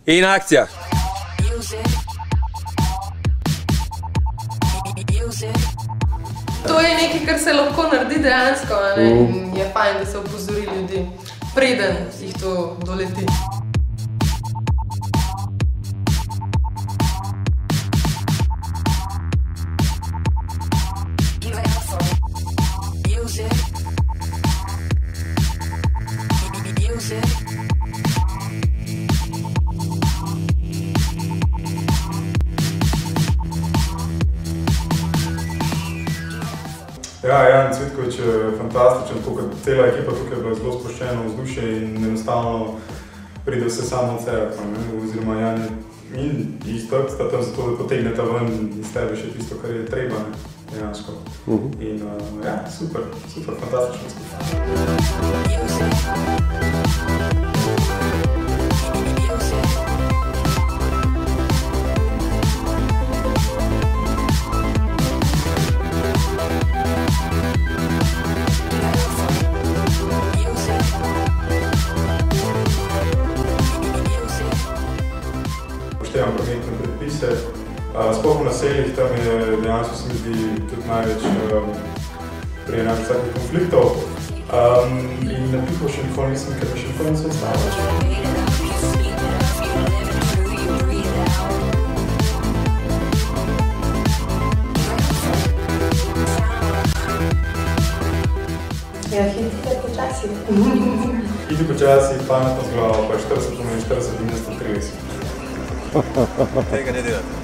In akcija! To je nekaj, kar se lahko naredi dejansko, in je fajn, da se opozori ljudi, preden jih to doleti. Ja, Jan Cvitkovič je fantastičen, tukaj cela ekipa tukaj je bila zelo sproščena vzdušje in enostavno pride vse samo od sebe, oziroma Jan in Iztok sta tam zato, da potegneta ven iz tebe še tisto, kar je treba, dejansko. In ja, super, fantastično skupaj. Upoštevam prometne predpise. Sploh v naseljih, tam je dejansko se mi zdi tudi največ prej vsakih konfliktov. In na pihu še nikoli nisem, ker me še nikoli nisem stavil. Ja, hitite počasi. Hiti počasi, pametno z glavo, pa 40 pomeni 40 in 130. Tega ne delate.